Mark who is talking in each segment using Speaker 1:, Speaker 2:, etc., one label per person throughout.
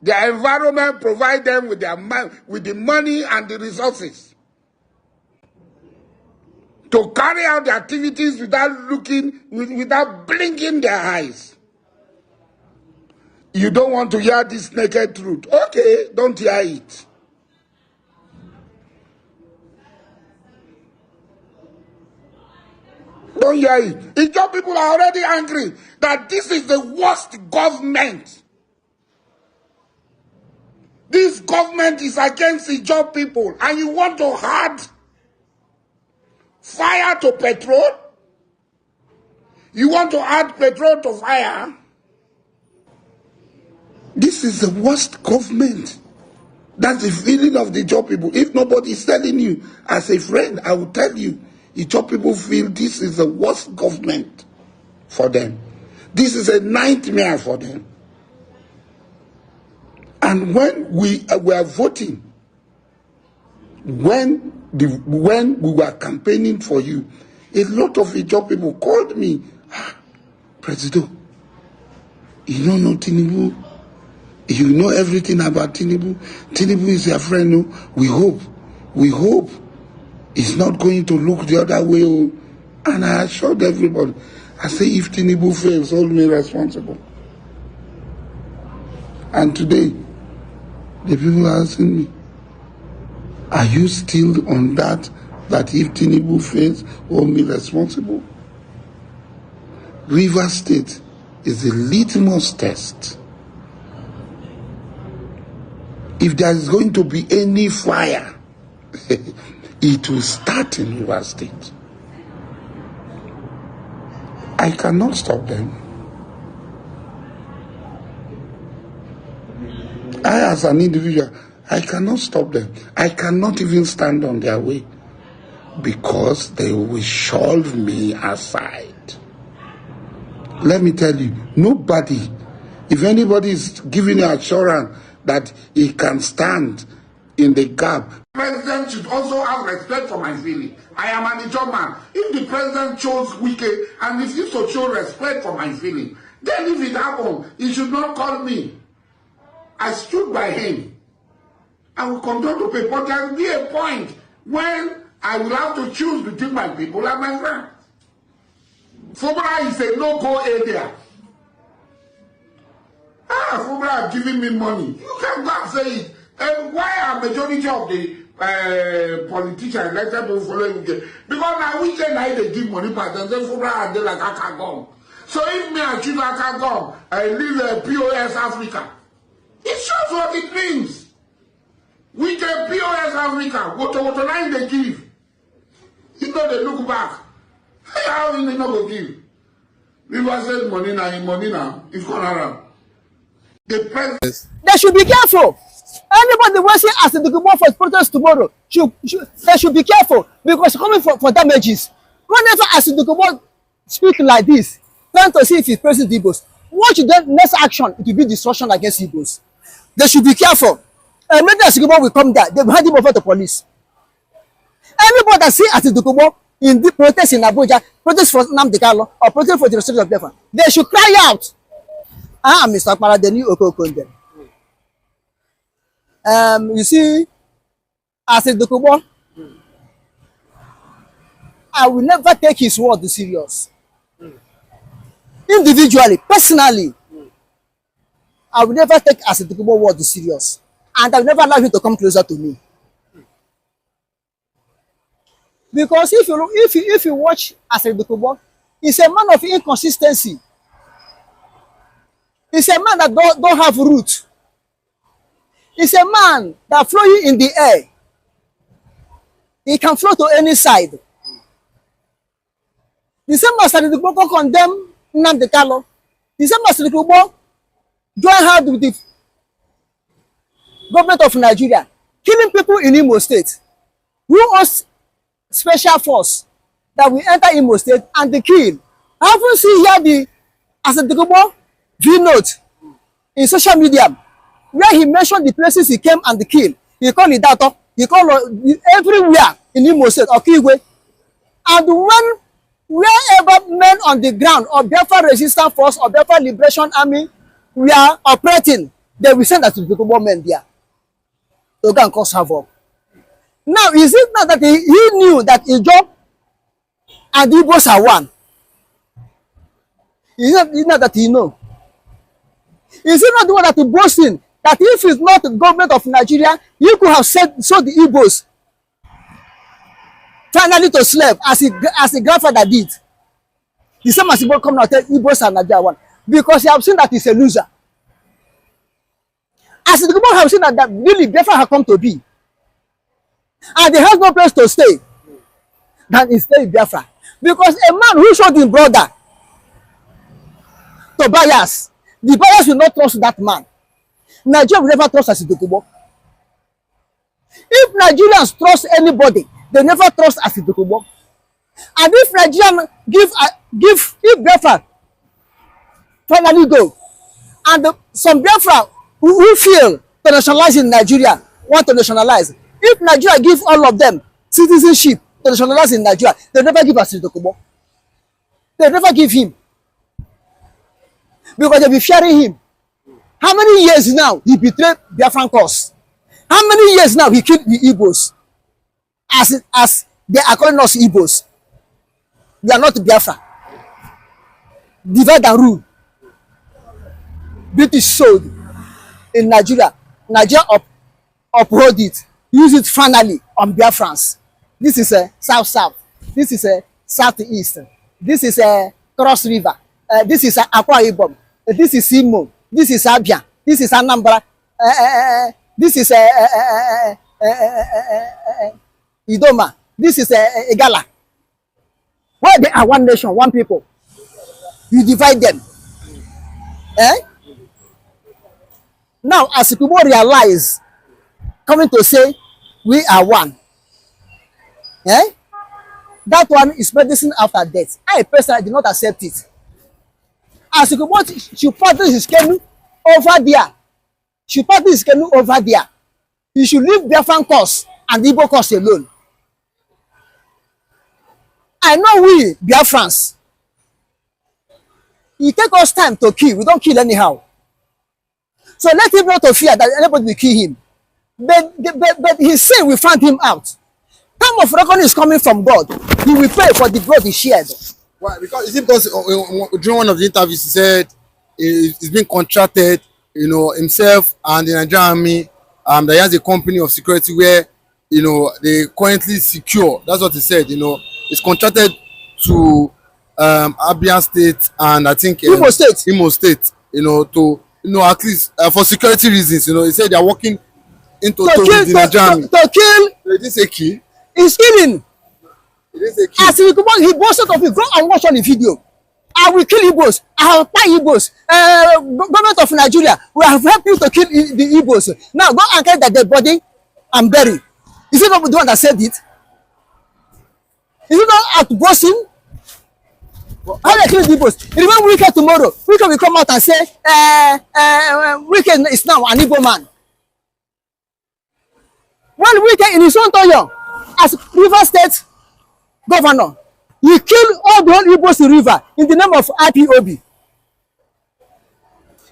Speaker 1: Their environment provides them with the money and the resources to carry out the activities without blinking their eyes. You don't want to hear this naked truth. Okay, don't hear it. Don't hear it. Ijaw people are already angry that this is the worst government. This government is against Ijaw people, and you want to add fire to petrol? You want to add petrol to fire? This is the worst government. That's the feeling of the Ijaw people. If nobody is telling you, as a friend, I will tell you, Ijaw people feel this is the worst government for them. This is a nightmare for them. And when we were voting, when we were campaigning for you, a lot of Ijaw people called me, President, you don't know Tinubu. You know everything about Tinubu. Tinubu is your friend. No? We hope it's not going to look the other way. And I assured everybody, I say, if Tinubu fails, hold me responsible. And today, the people are asking me, are you still on that if Tinubu fails, hold me responsible? River State is a litmus test. If there is going to be any fire, it will start in River State. I cannot stop them. I, as an individual, I cannot stop them. I cannot even stand on their way because they will shove me aside. Let me tell you, nobody, if anybody is giving you assurance that he can stand in the gap, the president should also have respect for my feeling. I am an Ijaw man. If the president chose Wike and refused to show respect for my feeling, then if it happened, he should not call me. I stood by him. I will continue to pay, but there will be a point when I will have to choose between my people and my friends. Fubra is a no-go area. Fubra are giving me money. You can go and say it. And why are majority of the politicians elected to follow Wike? Because now Wike now they give money back, and then Fubra are there like Akagom. So if me I choose Akagom, I leave POS Africa. It shows what it means. Wike POS Africa, what line they give. You know they look back. How will they not go give? River said money now, it's gone around. The president.
Speaker 2: They should be careful. Anybody who as the Dokubo for protest tomorrow, they should be careful because coming for damages. Whenever as the Dokubo speak like this, trying to see if he presses the Igbos, what should the next action? It will be destruction against Igbos. They should be careful. And maybe as the Dokubo will come there, they will hand him over to police. Anybody that see as the Dokubo in the protest in Abuja, protest for Nnamdi or protest for the restoration of BiAFRA, they should cry out. Mr. Paradeni Okokonde. You see, as a Dokubo, I will never take his word serious. Individually, personally, I will never take as a Dokubo word serious. And I will never allow him to come closer to me. Because if you watch Asari Dokubo, he's a man of inconsistency. He's a man that don't have roots. He's a man that flows in the air. He can flow to any side. The same Asari Dokubo condemn Nnamdi. The same Asari Dokubo join hand with the government of Nigeria, killing people in Imo State. Who owns special force that will enter Imo State and they kill? I haven't seen here the Asari Dokubo V-note in social media where he mentioned the places he came and the kill. He called it that. He called everywhere in Imo State or Kigwe. And wherever men on the ground or BiAFRA Resistance Force or BiAFRA Liberation Army we are operating, they will send Asari Dokubo men there to go and cause havoc. Now, is it not that he knew that Ijaw and Igbos are one? Is it not that he know? Is it not the one that is boasting that if it's not the government of Nigeria, he could have sold the Igbos finally to slave as his grandfather did? The same as Igbo come out and tell Igbos and Nigeria one, because he have seen that he's a loser. As the people have seen that really BiAFRA have come to be, and they have no place to stay, than he stay in BiAFRA. Because a man who showed his brother to bias, the bias will not trust that man. Nigeria will never trust Asari Dokubo. If Nigerians trust anybody, they never trust Asari Dokubo. And if Nigerians if BiAFRA finally go, and some BiAFRA who feel to nationalize in Nigeria want to nationalize, if Nigeria give all of them citizenship to nationalize in Nigeria, they never give Asari Dokubo. They never give him, because they be fearing him. How many years now he betrayed Biafran cause? How many years now he killed the Igbos? As they are calling us Igbos. We are not Biafra. Divide and rule. British sold in Nigeria. Nigeria uphold it. Use it finally on Biafrans. This is a south-south. This is a southeast. This is a Cross River. This is a Akwa Ibom. This is Imo. This is Abia. This is Anambra. This is Idoma. This is Igala. Why they are one nation, one people? You divide them. Now, as people realize, coming to say, we are one. That one is medicine after death. I personally did not accept it. As people should pattern his canoe over there. Should pattern his canoe over there. He should leave Biafran cause and Igbo cause alone. I know we Biafrans, it take us time to kill. We don't kill anyhow. So let him not to fear that anybody will kill him. But his sin will find him out. Time of reckoning is coming from God. He will pay for the blood he shared.
Speaker 3: Why? Because is it because during one of the interviews he said he's been contracted, himself and the Nigerian army, that he has a company of security where they currently secure. That's what he said. It's contracted to Abia State and I think
Speaker 2: Imo
Speaker 3: State. To at least for security reasons. He said they are working into the Nigerian army.
Speaker 2: To kill.
Speaker 3: He didn't say kill.
Speaker 2: He's killing.
Speaker 3: He didn't say kill.
Speaker 2: As he boasted of it, go and watch on the video. I will kill Igbos. I will buy Igbos. Government of Nigeria will have helped you to kill the Igbos. Now go and carry that dead body and bury. Is it not the one that said it? Is it not at boasting? How they kill the Igbos? Remember Wicked tomorrow. Wicked will come out and say, Wicked is now an Igbo man. When Wicked in his own toyo, as River State governor, he killed all the whole Igbos in river in the name of IPOB.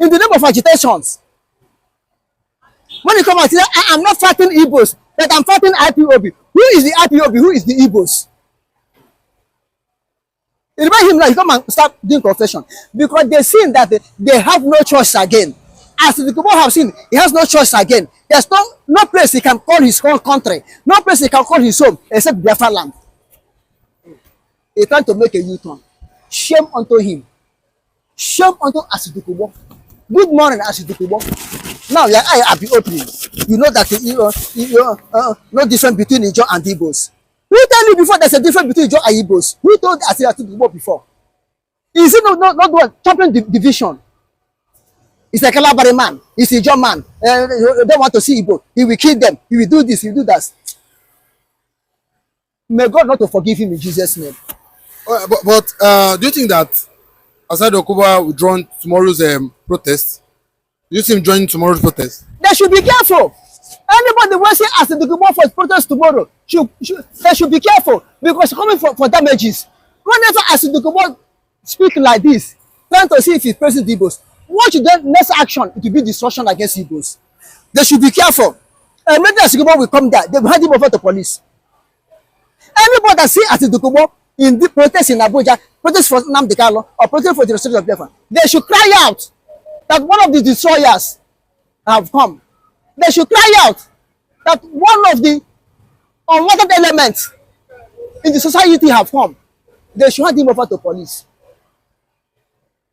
Speaker 2: In the name of agitations. When he come out, he say, I am not fighting Igbos, but I'm fighting IPOB. Who is the IPOB? Who is the Igbos? Remind him now, he come and start doing confession. Because they seen that they have no choice again. As the people have seen, he has no choice again. There's no place he can call his own country. No place he can call his home except Biafra land. He trying to make a U-turn. Shame unto him. Shame unto Asari Dokubo. Good morning, Asari Dokubo. Now your eye will be opening. You know that no difference between Ijaw and Igbos. Who told you before there's a difference between Ijaw and Igbos? Who told Asari Dokubo before? Is it not what champion division? He's a Calabari man. He's a Ijaw man. They don't want to see Igbo. He will kill them. He will do this. He will do that. May God not to forgive him in Jesus' name.
Speaker 3: But do you think that Asari Dokubo will join tomorrow's protest? Do you see him joining tomorrow's protest?
Speaker 2: They should be careful. Anybody who say Asari Dokubo for his protest tomorrow, they should be careful because coming for damages. Whenever Asari Dokubo speak like this, trying to see if he's praising the Igbos, what should the next action? It will be destruction against Igbos. They should be careful. Maybe as Dokubo will come there, they will hand him over to police. Anybody that see as Dokubo in the protest in Abuja, protest for Nnamdi or protest for the restoration of BiAFRA, they should cry out that one of the destroyers have come. They should cry out that one of the unwanted elements in the society have come. They should hand him over to police.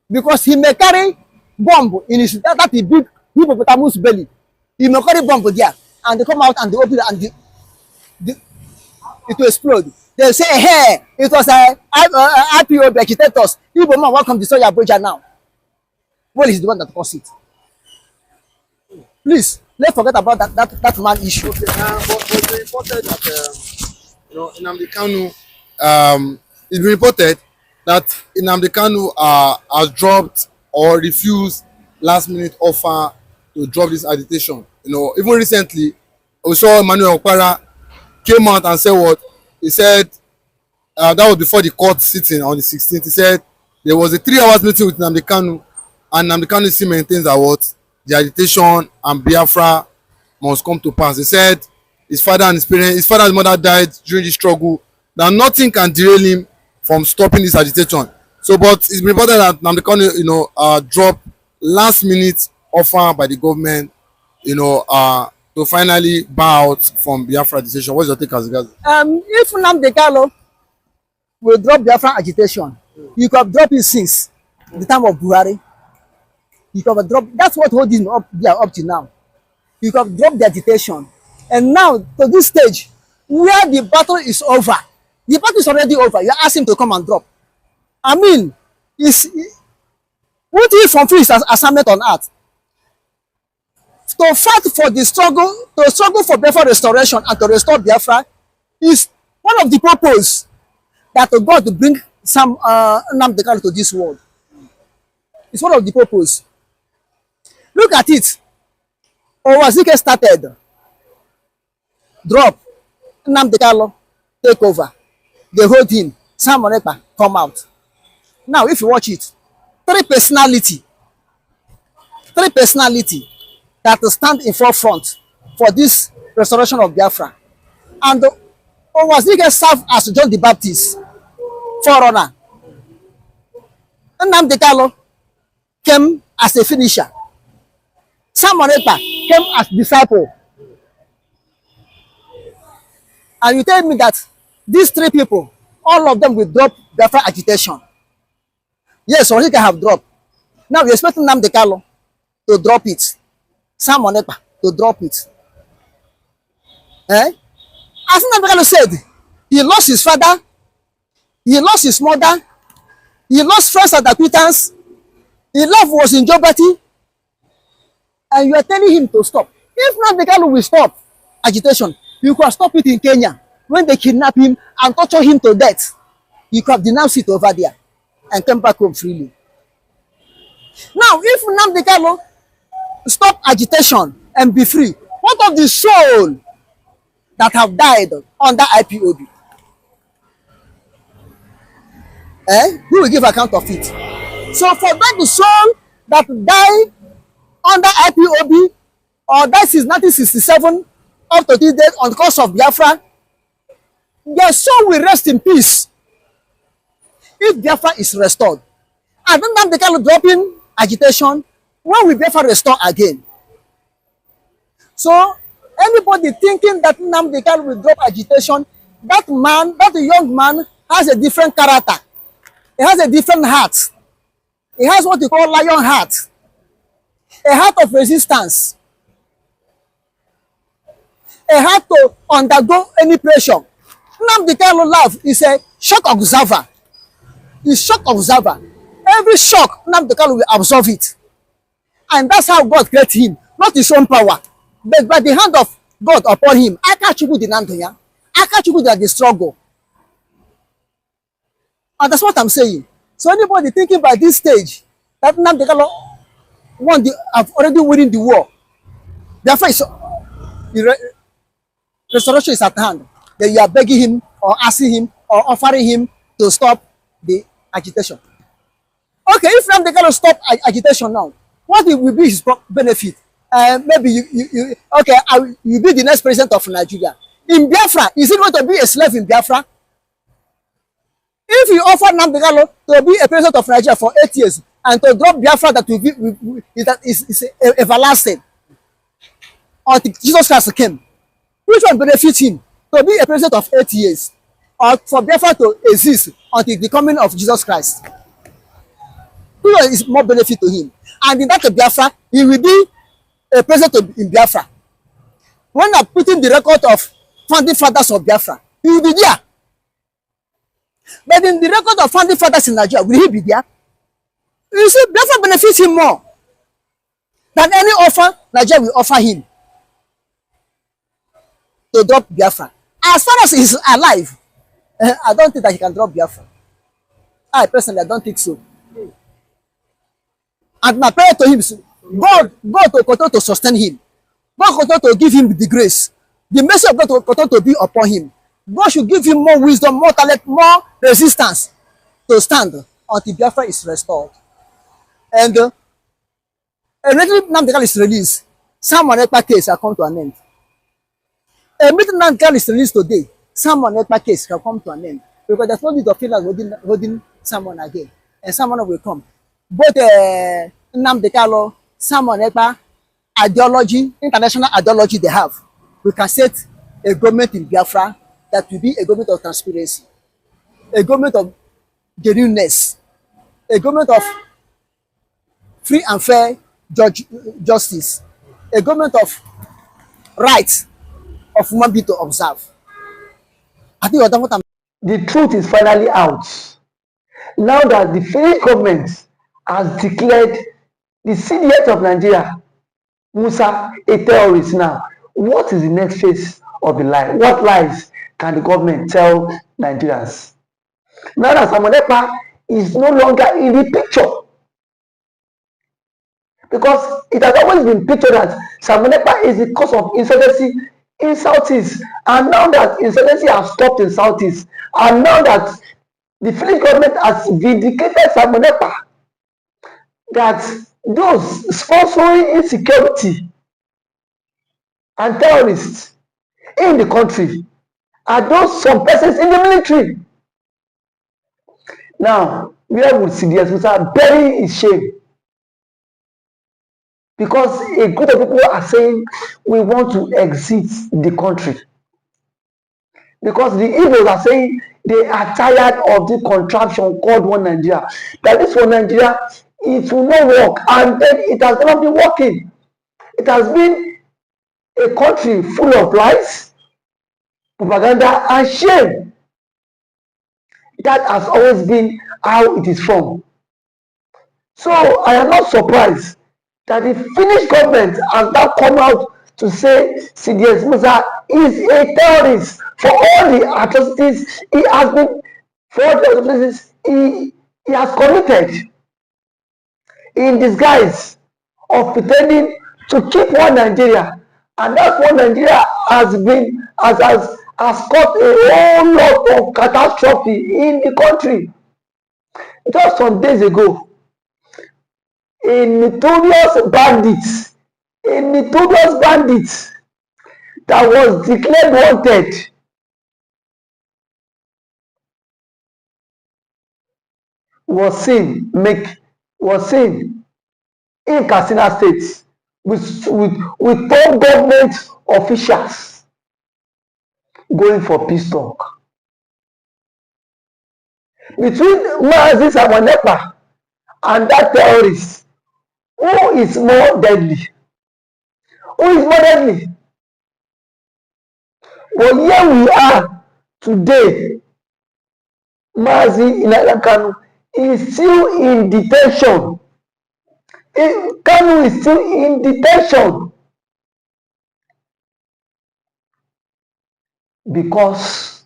Speaker 2: Because he may carry bomb in his, that is big hippopotamus belly. He may carry bomb there, and they come out and they open it and it will explode. They say, hey, it was a IPO agitators. Igbo man, welcome to Soya Abuja now. Well, he's the one that caused it. Please, let's forget about that man issue.
Speaker 3: Okay, but it's reported that Nnamdi Kanu, it's been reported that Nnamdi Kanu has dropped or refused last-minute offer to drop this agitation. Even recently, we saw Emmanuel Okpara came out and said what? He said that was before the court sitting on the 16th. He said there was a 3-hour meeting with Nnamdi Kanu, and Nnamdi Kanu still maintains that what? The agitation and BiAFRA must come to pass. He said his father and his mother died during the struggle, that nothing can derail him from stopping this agitation. So, but it's been reported that Nnamdi Kanu, dropped last-minute offer by the government, to finally bow out from BiAFRA agitation. What's your take as regards?
Speaker 2: If Nnamdi Kanu will drop BiAFRA agitation, you could drop it since the time of Buhari. You could drop. That's what holding him up there up to now. You could drop the agitation, and now to this stage, where the battle is over, the battle is already over. You ask him to come and drop. I mean, what he fulfill his assignment on earth? To fight for the struggle, to struggle for BiAFRA restoration and to restore BiAFRA is one of the purpose that God to bring some Nnamdi Kanu to this world. It's one of the purpose. Look at it. Owazike started, drop, Nnamdi Kanu take over. They hold him. Sam Onekpa come out. Now, if you watch it, three personality that stand in forefront for this restoration of BiAFRA. And Owazike served as John the Baptist, forerunner. Nnamdi Kanu came as a finisher. Sam Onekpa came as disciple. And you tell me that these three people, all of them will drop BiAFRA agitation. Yes, Owazike have dropped. Now we expect Nnamdi Kanu to drop it. Sam Onekpa to drop it. As Nnamdi Kanu said, he lost his father, he lost his mother, he lost friends and acquaintance, his life was in jeopardy, and you are telling him to stop. If Nnamdi Kanu will stop agitation, you can stop it in Kenya when they kidnap him and torture him to death. You can denounce it over there and come back home freely. Now, if Nnamdi Kanu stop agitation and be free, what of the soul that have died under IPOB? Who will give account of it? So for that the soul that died under IPOB or that since 1967 up to this date on the cause of BiAFRA, their soul will rest in peace if BiAFRA is restored. And then Nnamdi Kanu dropping agitation, when will BiAFRA restore again? So anybody thinking that Nnamdi Kanu will drop agitation, that young man has a different character. He has a different heart. He has what we call lion heart. A heart of resistance. A heart to undergo any pressure. Nnamdi Kanu life is a shock observer. He's shock observer. Every shock, Nnamdi Kanu will absorb it. And that's how God created him. Not his own power, but by the hand of God upon him. Akachuku the Nandoya. Akachuku the struggle. And that's what I'm saying. So anybody thinking by this stage that Nnamdi Kanu have already winning the war, therefore restoration is at hand, then you are begging him or asking him or offering him to stop the agitation. Okay, if Nnamdi Kanu stop agitation now, What will be his benefit? Maybe okay, you be the next president of Nigeria. In Biafra, is it going to be a slave in Biafra? If you offer Nnamdi to be a president of Nigeria for 8 years and to drop Biafra that is everlasting until Jesus Christ came, which one benefits him? To be a president of 8 years or for Biafra to exist until the coming of Jesus Christ? Which one is more benefit to him? And in that Biafra, he will be a president in Biafra. When I'm putting the record of founding fathers of Biafra, he will be there. But in the record of founding fathers in Nigeria, will he be there? You see, Biafra benefits him more than any offer Nigeria will offer him to drop Biafra. As far as he's alive, I don't think that he can drop Biafra. I personally, I don't think so. And my prayer to him is, God will continue to sustain him. God will continue to give him the grace. The mercy of God will continue to be upon him. God should give him more wisdom, more talent, more resistance to stand until Biafra is restored. And immediately Nnamdi is released, Samuel Ekpa case will come to an end. Immediately Nnamdi is released today, Samuel Ekpa case will come to an end. Because there's no need of feeling holding someone again. And someone will come. Both Nnamdi, Samuel Ekpa, ideology, international ideology they have, we can set a government in Biafra that will be a government of transparency, a government of genuineness, a government of free and fair justice, a government of rights of human being to observe. I think what I'm...
Speaker 4: The truth is finally out. Now that the Finnish government has declared the CDS of Nigeria, Musa, a terrorist now, what is the next phase of the lie? What lies can the government tell Nigerians? Now that Samuel Ekpa is no longer in the picture, because it has always been pictured that Samuel Ekpa is the cause of insurgency in Southeast, and now that insurgency has stopped in Southeast, and now that the Finnish government has vindicated Samuel Ekpa, that those sponsoring insecurity and terrorists in the country are those some persons in the military. Now, where would CDS Musa bury his shame? Because a group of people are saying we want to exit the country. Because the Igbos are saying they are tired of the contraption called One Nigeria. That is for Nigeria, it will not work, and then it has not been working. It has been a country full of lies, propaganda, and shame. That has always been how it is from. So I am not surprised that the Finnish government has now come out to say CDS Musa is a terrorist for all the atrocities he has been, for all the atrocities he has committed, in disguise of pretending to keep one Nigeria. And that one Nigeria has caused a whole lot of catastrophe in the country. Just some days ago, a notorious bandit that was declared wanted was seen in Katsina State with top government officials going for peace talk. Between Mazi Samuel Ekpa and that terrorist, who is more deadly? But here we are today. Mazi Kanu is still in detention. Kanu is still in detention because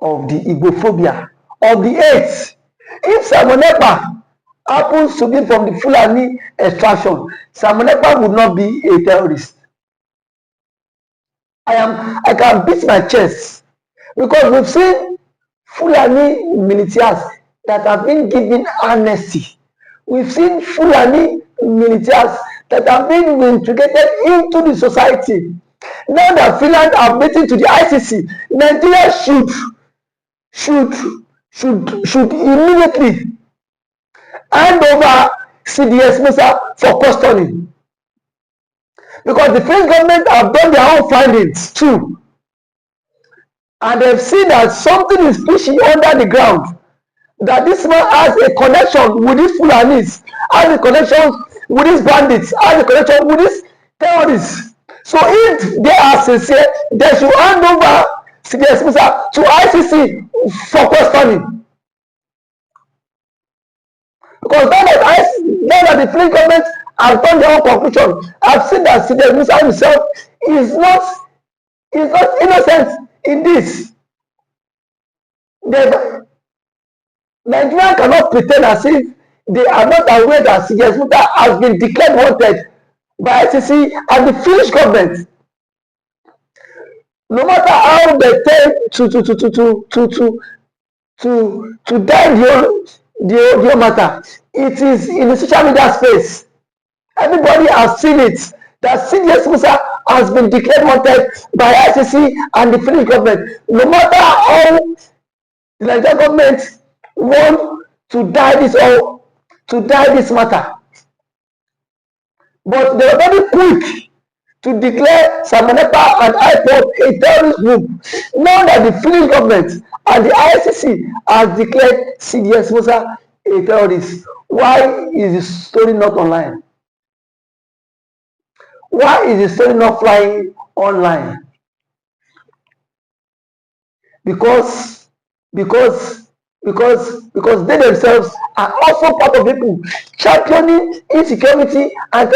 Speaker 4: of the Igbophobia, of the hate. If Samuel Ekpa happens to be from the Fulani extraction, Samuel Ekpa would not be a terrorist. I can beat my chest because we've seen Fulani militias that have been given amnesty We've seen Fulani militias that have been integrated into the society. Now that Finland are waiting to the ICC, Nigeria should immediately hand over CDS Musa for custody, because the French government have done their own findings too, and they've seen that something is pushing under the ground, that this man has a connection with these Fulanis, has a connection with these bandits, has a connection with these terrorists. So if they are sincere, they should hand over CDS Musa to ICC for questioning. Because now that the French government has done their own conclusion, I've seen that CDS Musa himself is not innocent in this. Nigeria cannot pretend as if they are not aware that CDS Musa has been declared wanted by ICC and the Finnish government. No matter how they tend to die the matter, it is in the social media space. Everybody has seen it, that CDS Musa has been declared wanted by ICC and the Finnish government. No matter how the Nigerian government want to die this matter, but they are very quick to declare Samanepa and IPOD a terrorist group. Now that the Finnish government and the ICC has declared CDS Musa a terrorist, why is the story not online? Why is the story not flying online? Because they themselves are also part of people championing insecurity and